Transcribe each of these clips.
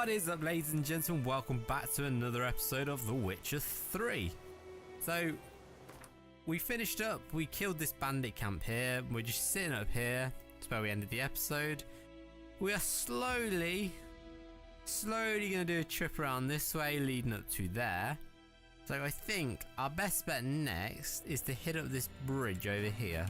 What is up, ladies and gentlemen? Welcome back to another episode of The Witcher 3. So, we finished up, we killed this bandit camp here, we're just sitting up here, that's where we ended the episode. We are slowly going to do a trip around this way, leading up to there. So I think our best bet next is to hit up this bridge over here.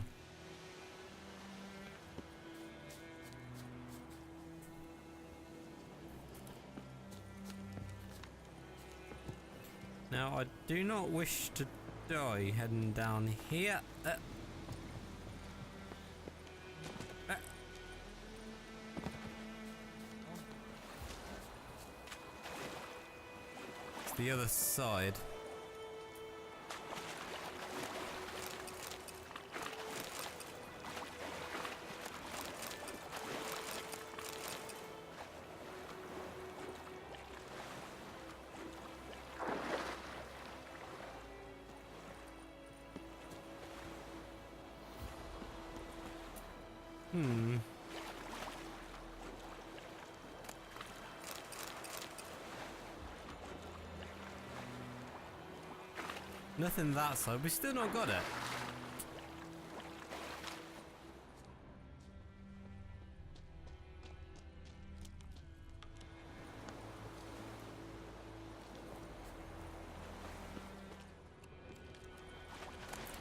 Now, I do not wish to die heading down here. It's the other side. Nothing that side, we still not got it.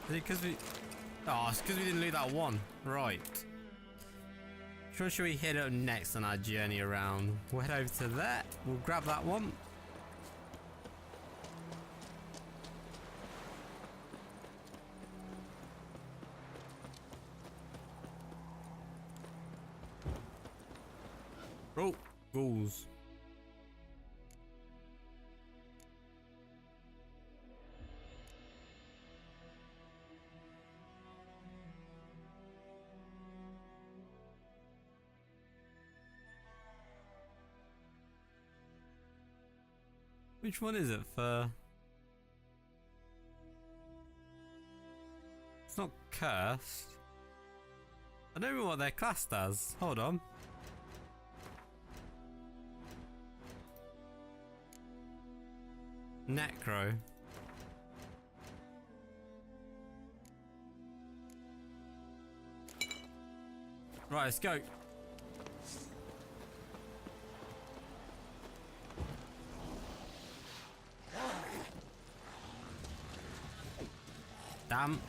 Is it because we... Oh, it's because we didn't loot that one. Right. Which one should we hit up next on our journey around? We'll head over to there. We'll grab that one. Oh, ghouls. Which one is it for? It's not cursed. I don't know what they're classed as. Hold on. Necro. Right, let's go. Damn.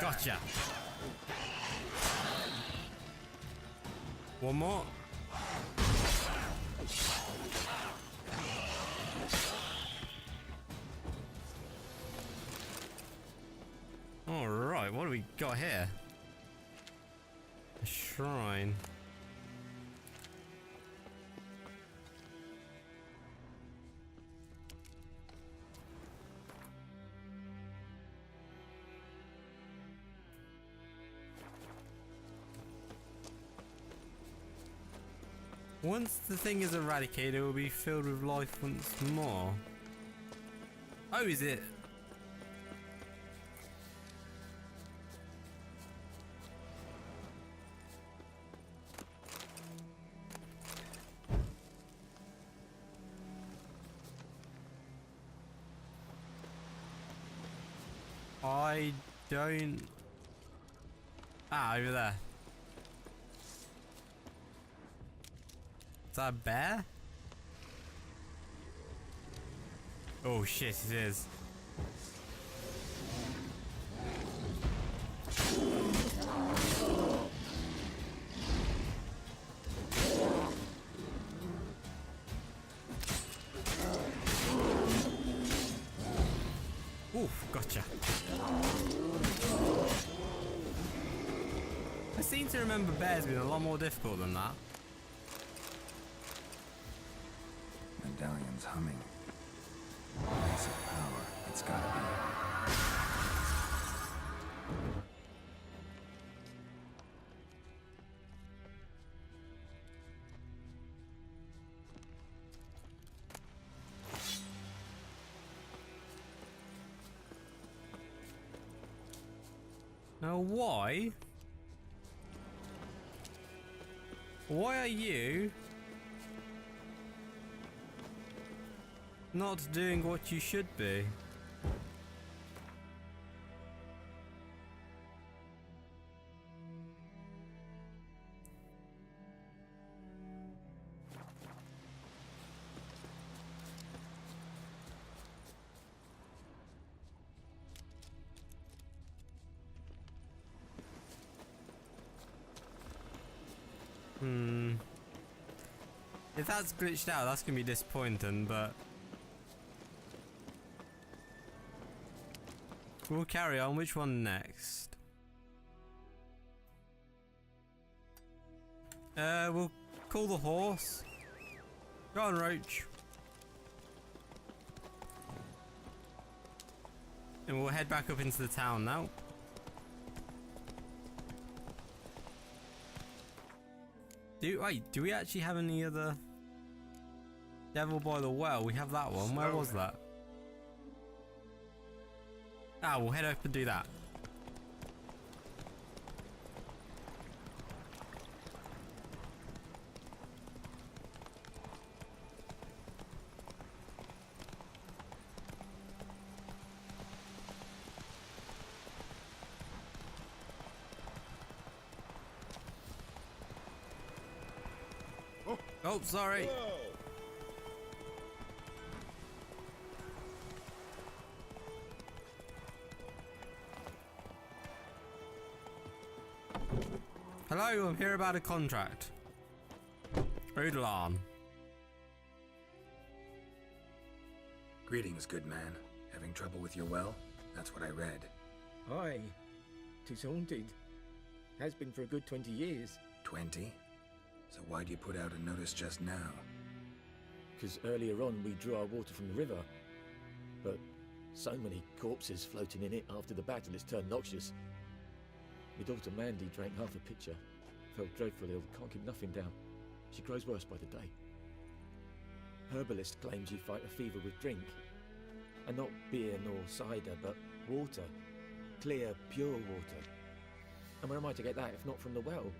Gotcha. One more. All right, what do we got here? A shrine. Once the thing is eradicated, it will be filled with life once more. Oh, is it? I don't... Ah, over there. Is that a bear? Oh shit, it is. Oof, gotcha. I seem to remember bears being a lot more difficult than that. Medallion's humming. Massive power. It's gotta be. Now why? Why are you not doing what you should be? If that's glitched out, that's gonna be disappointing, but we'll carry on. Which one next? We'll call the horse. Go on, Roach. And we'll head back up into the town now. Do we actually have any other Devil by the Well? We have that one. Where was that? Ah, we'll head up and do that. Oh, sorry. Whoa. Hello, I'm here about a contract. Odolan. Greetings, good man. Having trouble with your well? That's what I read. Aye, 'tis haunted. Has been for a good 20 years. 20? So why'd you put out a notice just now? 'Cause earlier on we drew our water from the river. But so many corpses floating in it after the battle it's turned noxious. My daughter Mandy drank half a pitcher. Felt dreadful ill, can't keep nothing down. She grows worse by the day. Herbalist claims you fight a fever with drink. And not beer nor cider, but water. Clear, pure water. And where am I to get that if not from the well?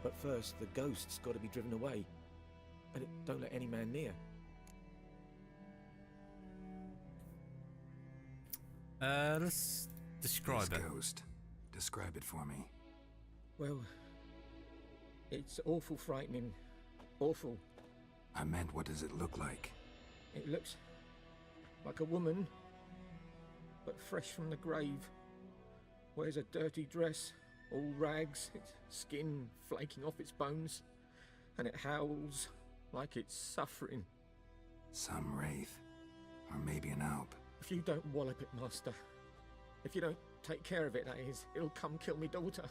But first, the ghost's got to be driven away. And it don't let any man near. Let's describe This it. ghost. Describe it for me. Well, it's awful frightening. Awful. I meant, what does it look like? It looks like a woman, but fresh from the grave. Wears a dirty dress, all rags, its skin flaking off its bones, and it howls like it's suffering. Some wraith. Or maybe an alp. If you don't wallop it, Master, if you don't take care of it, that is, it'll come kill me daughter.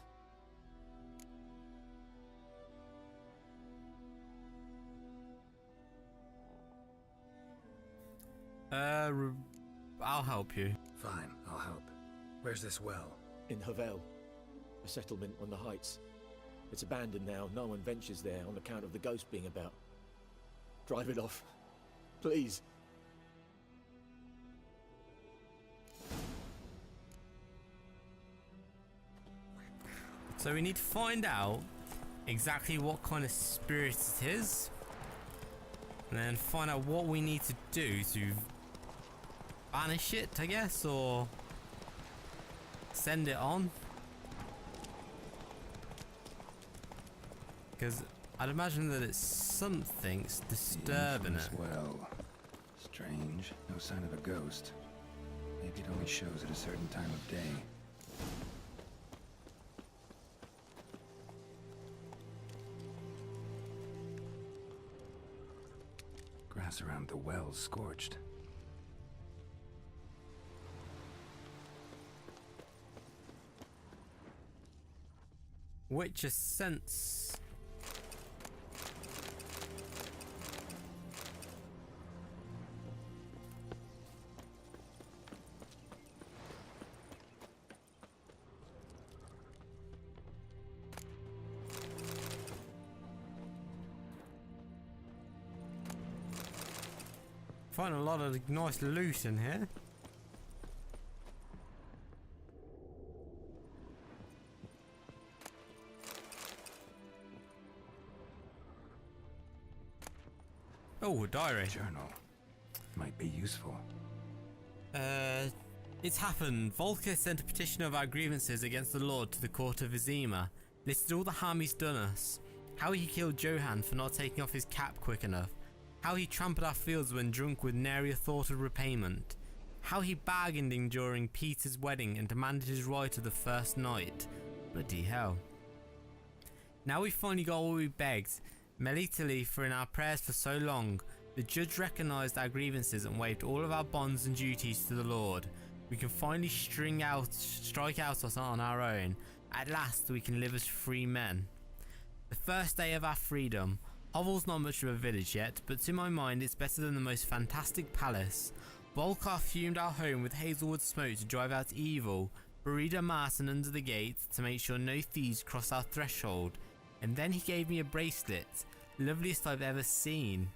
I'll help you. Fine, I'll help. Where's this well? In Havel, a settlement on the heights. It's abandoned now, no one ventures there on account of the ghost being about. Drive it off, please. So we need to find out exactly what kind of spirit it is, and then find out what we need to do to banish it, I guess, or send it on. Because I'd imagine that it's something's disturbing it. Well, strange. No sign of a ghost. Maybe it only shows at a certain time of day. Grass around the well's scorched. Witcher sense. Find a lot of nice loot in here. Oh, a diary. Journal. Might be useful. It's happened. Volker sent a petition of our grievances against the Lord to the court of Vizima. Listed all the harm he's done us. How he killed Johann for not taking off his cap quick enough. How he trampled our fields when drunk with nary a thought of repayment. How he bargained during Peter's wedding and demanded his right of the first night. Bloody hell. Now we finally got what we begged. Melitali for in our prayers for so long. The judge recognised our grievances and waived all of our bonds and duties to the Lord. We can finally strike out on our own. At last we can live as free men. The first day of our freedom. Hovel's not much of a village yet, but to my mind it's better than the most fantastic palace. Volkar fumed our home with hazelwood smoke to drive out evil. Buried a Martin under the gate to make sure no thieves crossed our threshold. And then he gave me a bracelet. Loveliest I've ever seen.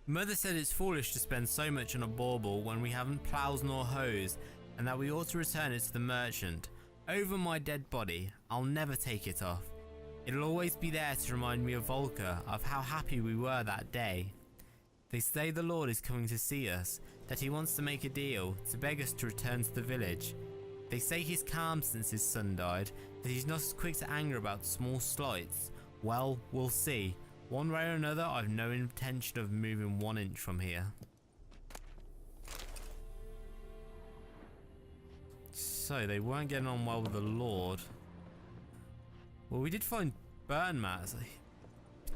Mother said it's foolish to spend so much on a bauble when we haven't ploughs nor hoes, and that we ought to return it to the merchant. Over my dead body, I'll never take it off. It'll always be there to remind me of Volker, of how happy we were that day. They say the Lord is coming to see us, that he wants to make a deal, to beg us to return to the village. They say he's calm since his son died, that he's not as quick to anger about small slights. Well, we'll see. One way or another, I've no intention of moving 1 inch from here. So, they weren't getting on well with the Lord. Well, we did find burn mats.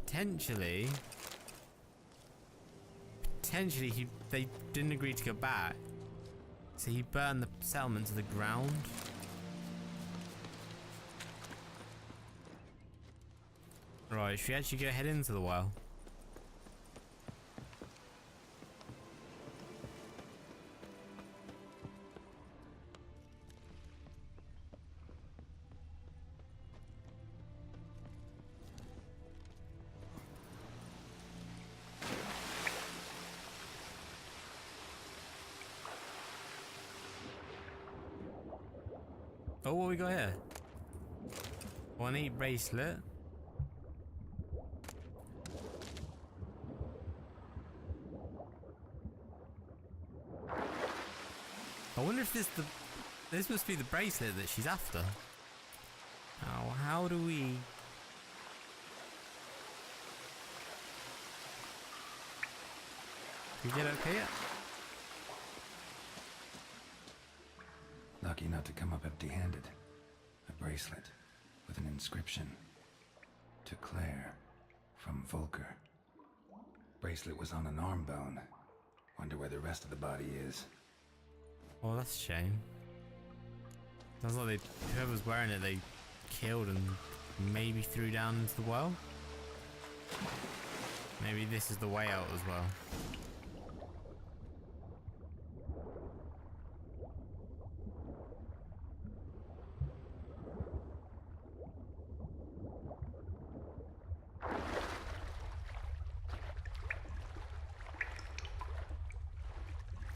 Potentially, they didn't agree to go back. So he burned the settlement to the ground. Right, should we actually go head into the well? Oh, what we got here? 1-8 bracelet. I wonder if this must be the bracelet that she's after. How do we... Can we get up here? Lucky not to come up empty-handed. A bracelet with an inscription. To Claire, from Volker. Bracelet was on an arm bone. Wonder where the rest of the body is. Oh, that's a shame. Sounds like whoever's wearing it, they killed and maybe threw down into the well. Maybe this is the way out as well.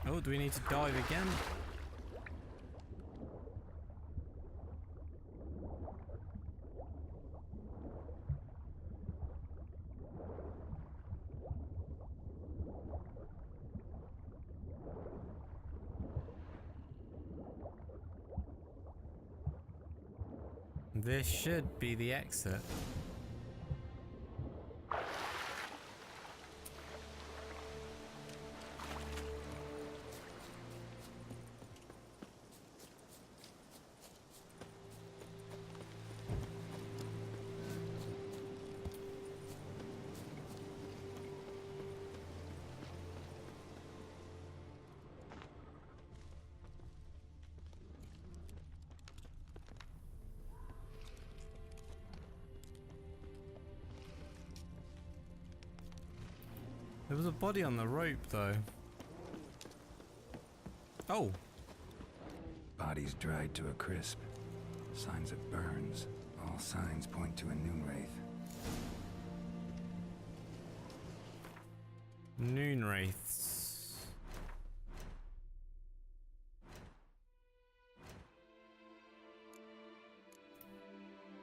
Oh, do we need to dive again? This should be the exit. There was a body on the rope, though. Oh. Body's dried to a crisp. Signs of burns. All signs point to a noon wraith. Noon wraiths.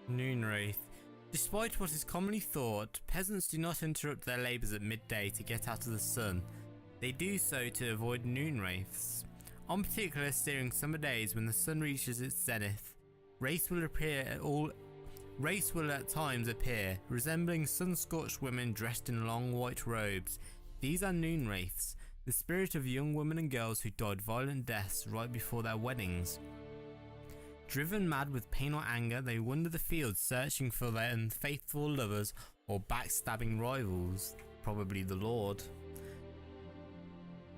Noon wraith. Despite what is commonly thought, peasants do not interrupt their labours at midday to get out of the sun. They do so to avoid noon wraiths. On particular searing summer days when the sun reaches its zenith, wraiths will at times appear, resembling sun-scorched women dressed in long white robes. These are noon wraiths, the spirit of young women and girls who died violent deaths right before their weddings. Driven mad with pain or anger, they wander the fields searching for their unfaithful lovers or backstabbing rivals, probably the Lord.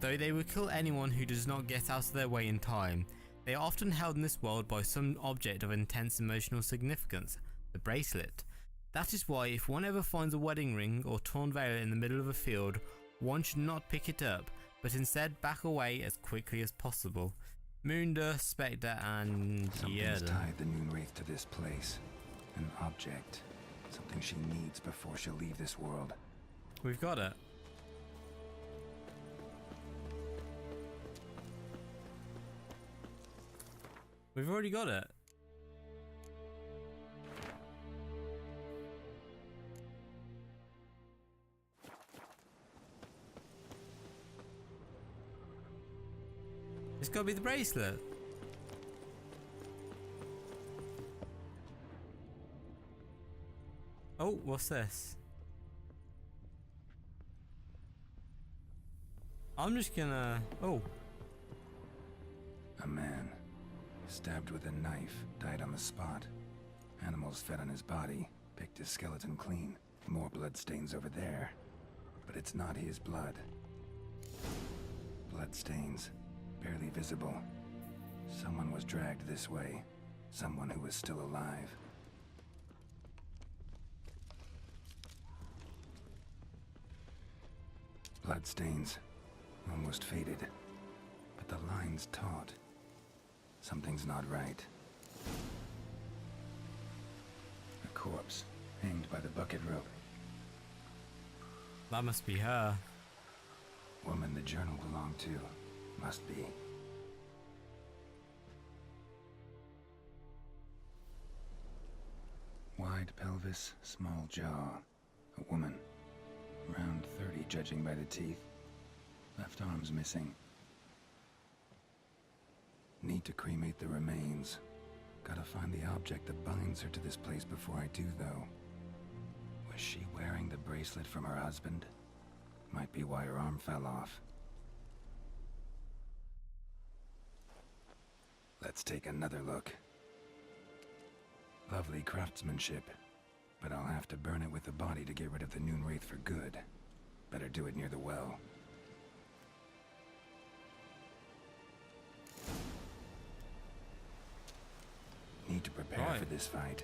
Though they will kill anyone who does not get out of their way in time, they are often held in this world by some object of intense emotional significance, the bracelet. That is why if one ever finds a wedding ring or torn veil in the middle of a field, one should not pick it up, but instead back away as quickly as possible. Moonda, Spectre and Something's Yerda. tied the Noon Wraith to this place. An object. Something she needs before she'll leave this world. We've got it. We've already got it. It's gotta be the bracelet. Oh, what's this? I'm just gonna... Oh. A man. Stabbed with a knife, died on the spot. Animals fed on his body, picked his skeleton clean. More bloodstains over there. But it's not his blood. Bloodstains. Barely visible. Someone was dragged this way. Someone who was still alive. Bloodstains. Almost faded. But the line's taut. Something's not right. A corpse, hanged by the bucket rope. That must be her. Woman the journal belonged to. Must be. Wide pelvis, small jaw. A woman. Around 30 judging by the teeth. Left arm's missing. Need to cremate the remains. Gotta find the object that binds her to this place before I do, though. Was she wearing the bracelet from her husband? Might be why her arm fell off. Let's take another look. Lovely craftsmanship, but I'll have to burn it with the body to get rid of the Noon Wraith for good. Better do it near the well. Need to prepare for this fight.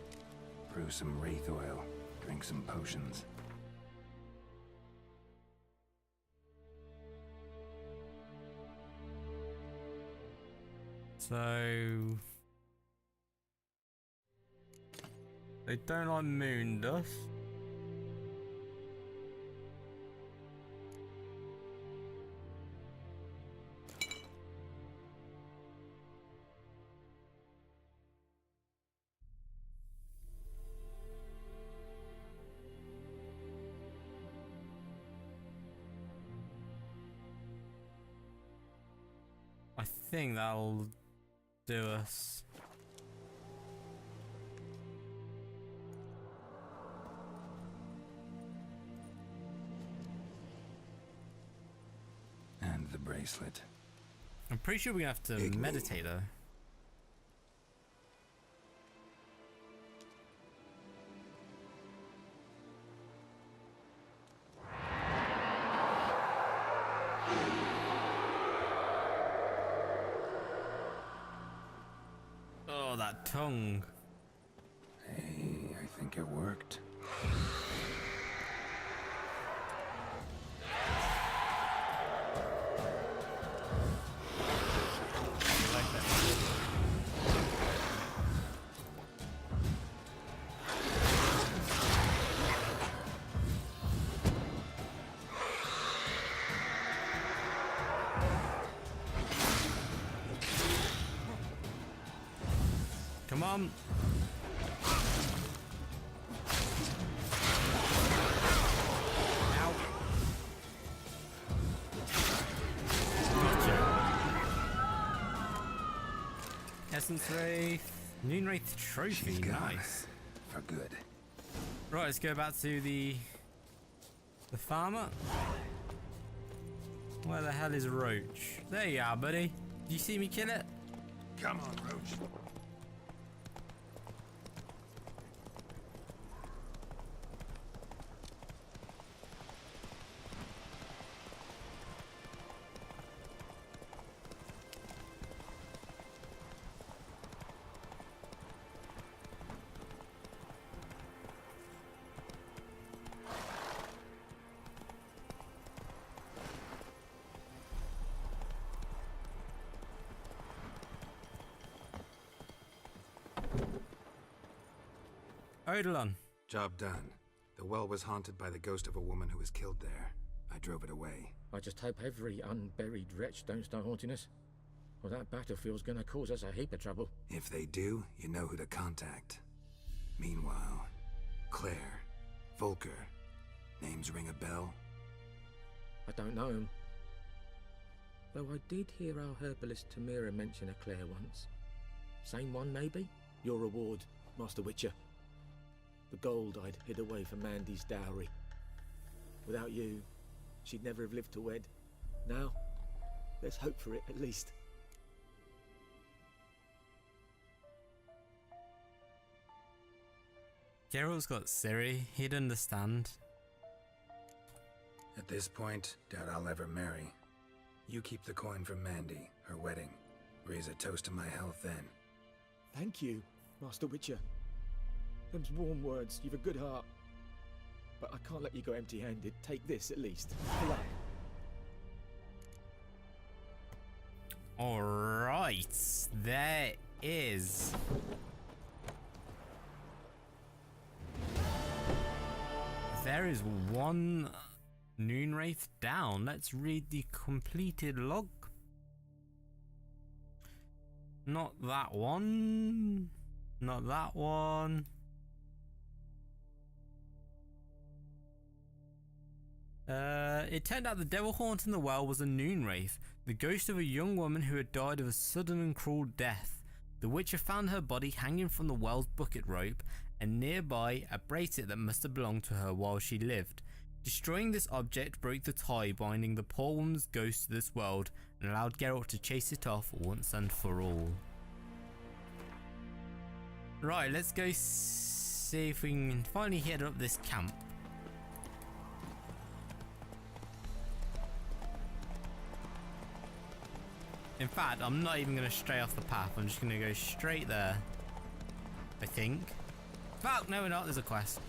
Brew some wraith oil, drink some potions. So... They don't like moon dust. I think that'll do us. And the bracelet. I'm pretty sure we're gonna have to meditate though. Oh, that tongue. Hey, I think it worked. Come on. Essence Wraith. Noon Wraith Trophy. She's gone. Nice. For good. Right, let's go back to the farmer. Where the hell is Roach? There you are, buddy. Did you see me kill it? Come on, Roach. Odolan. Job done. The well was haunted by the ghost of a woman who was killed there. I drove it away. I just hope every unburied wretch don't start haunting us. Well, that battlefield's gonna cause us a heap of trouble. If they do, you know who to contact. Meanwhile, Claire, Volker, names ring a bell? I don't know him. Though I did hear our herbalist Tamira mention a Claire once. Same one, maybe? Your reward, Master Witcher. The gold I'd hid away for Mandy's dowry. Without you, she'd never have lived to wed. Now, let's hope for it at least. Geralt's got Ciri. He'd understand. At this point, doubt I'll ever marry. You keep the coin from Mandy, her wedding. Raise a toast to my health then. Thank you, Master Witcher. Them's warm words, you've a good heart. But I can't let you go empty-handed. Take this at least. For luck. Alright, there is. There is one Noon Wraith down. Let's read the completed log. Not that one. Not that one. It turned out the devil haunting the well was a Noon Wraith, the ghost of a young woman who had died of a sudden and cruel death. The Witcher found her body hanging from the well's bucket rope, and nearby a bracelet that must have belonged to her while she lived. Destroying this object broke the tie binding the poor woman's ghost to this world and allowed Geralt to chase it off once and for all. Right, let's go see if we can finally head up this camp. In fact, I'm not even going to stray off the path. I'm just going to go straight there. I think. Fuck, no we're not. There's a quest.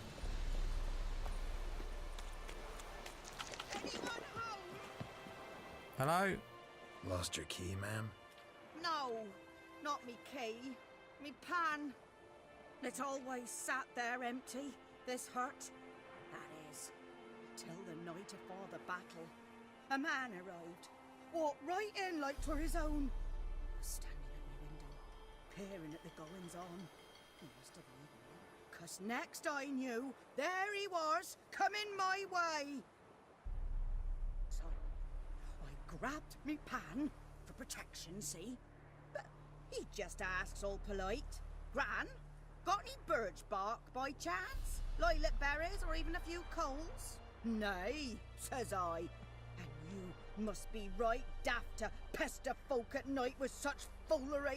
Anyone home? Hello? Lost your key, ma'am? No, not me key. Me pan. It's always sat there empty, this hut. That is, till the night afore the battle. A man arrived. Walked right in like 'twere his own. Was standing at my window, peering at the goings on. He must have known me, 'cause next I knew, there he was, coming my way. So, I grabbed me pan, for protection, see? But he just asks all polite, Gran, got any birch bark by chance? Lilac berries or even a few coals? Nay, says I. And you must be right daft to pester folk at night with such foolery. But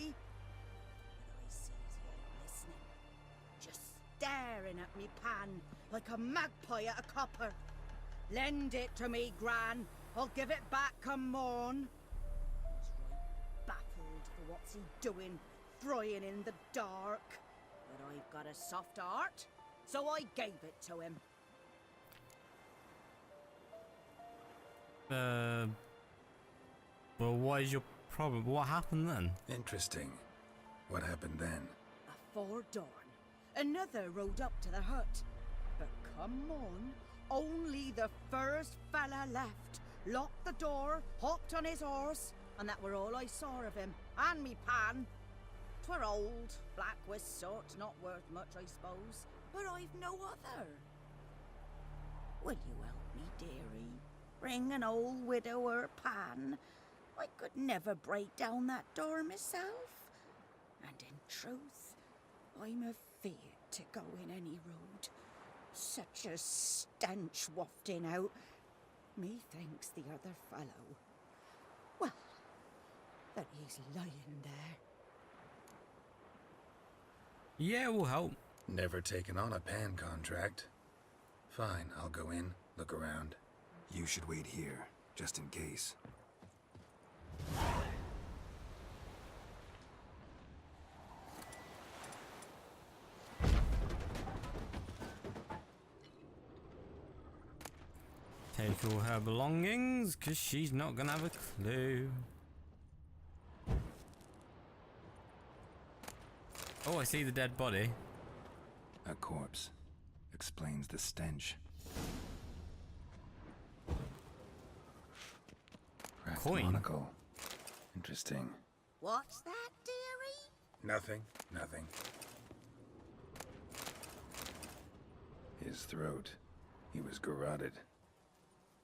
I sees he ain't listening, just staring at me pan like a magpie at a copper. Lend it to me, Gran. I'll give it back come morn. I was right baffled for what's he doing, frying in the dark. But I've got a soft heart, so I gave it to him. Well, what is your problem? What happened then? Interesting. What happened then? Afore dawn, another rode up to the hut. But come on, only the first fella left. Locked the door, hopped on his horse, and that were all I saw of him. And me pan. 'Twere old, black with soot, not worth much, I suppose. But I've no other. Will you help me, dearie? Bring an old widower pan. I could never break down that door myself. And in truth, I'm afeard to go in any road. Such a stench wafting out. Methinks the other fellow, well, that he's lying there. Yeah, we'll help. Never taken on a pan contract. Fine, I'll go in, look around. You should wait here, just in case. Take all her belongings, because she's not going to have a clue. Oh, I see the dead body. A corpse. Explains the stench. Cracked Coin. monocle. Interesting. What's that, dearie? Nothing. His throat. He was garroted.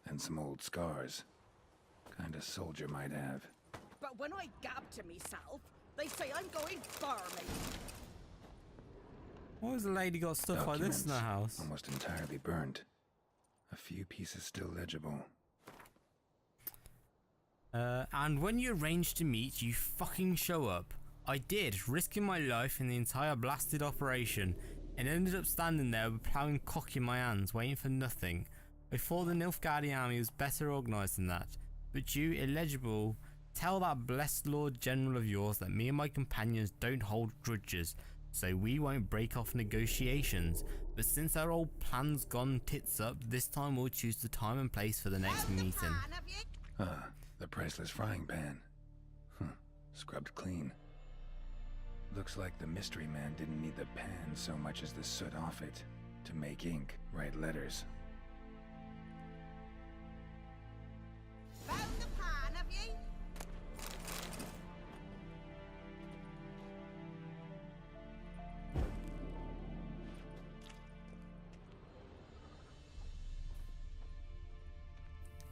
And some old scars. Kind of soldier might have. But when I gab to myself, they say I'm going farming. Why has the lady got stuff like this in her house? Almost entirely burnt. A few pieces still legible. And when you arranged to meet, you fucking show up. I did, risking my life in the entire blasted operation, and ended up standing there with a ploughing cock in my hands, waiting for nothing. I thought the Nilfgaardi army was better organised than that, but you, illegible, tell that blessed Lord General of yours that me and my companions don't hold grudges, so we won't break off negotiations, but since our old plan's gone tits up, this time we'll choose the time and place for the next meeting. Ah, the priceless frying pan. Scrubbed clean. Looks like the mystery man didn't need the pan so much as the soot off it to make ink, write letters. Found the pan, have ye?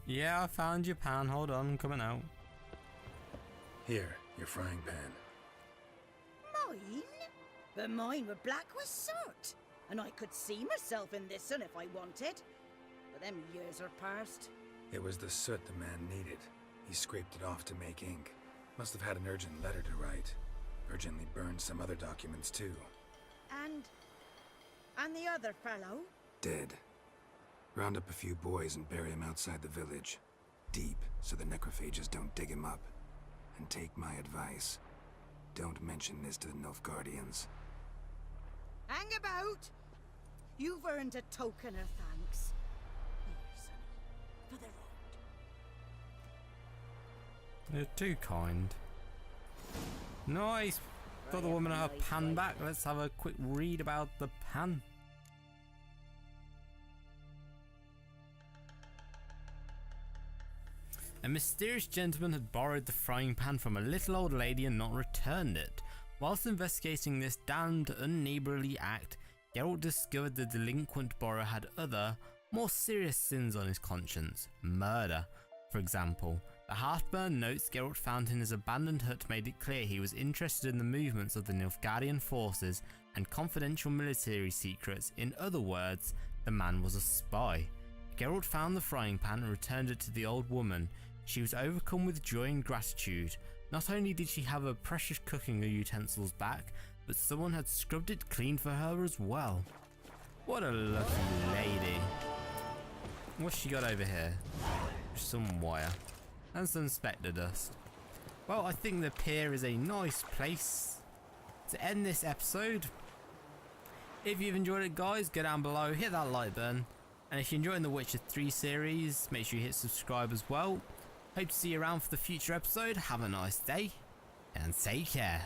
Yeah, I found your pan. Hold on, I'm coming out. Here, your frying pan. Mine? But mine were black with soot, and I could see myself in this one if I wanted. But them years are past. It was the soot the man needed. He scraped it off to make ink. Must have had an urgent letter to write. Urgently burned some other documents too. And the other fellow? Dead. Round up a few boys and bury him outside the village. Deep, so the necrophages don't dig him up. And take my advice. Don't mention this to the Nilfgaardians. Hang about! You've earned a token of thanks. Here, sonny, for the road. You're too kind. Nice! Got the woman her pan back. Let's have a quick read about the pan. A mysterious gentleman had borrowed the frying pan from a little old lady and not returned it. Whilst investigating this damned unneighbourly act, Geralt discovered the delinquent borrower had other, more serious sins on his conscience. Murder, for example. The half-burned notes Geralt found in his abandoned hut made it clear he was interested in the movements of the Nilfgaardian forces and confidential military secrets. In other words, the man was a spy. Geralt found the frying pan and returned it to the old woman. She was overcome with joy and gratitude. Not only did she have her precious cooking utensils back, but someone had scrubbed it clean for her as well. What a lucky lady. What's she got over here? Some wire. And some spectre dust. Well, I think the pier is a nice place to end this episode. If you've enjoyed it, guys, go down below, hit that like button. And if you're enjoying the Witcher 3 series, make sure you hit subscribe as well. Hope to see you around for the future episode. Have a nice day and take care.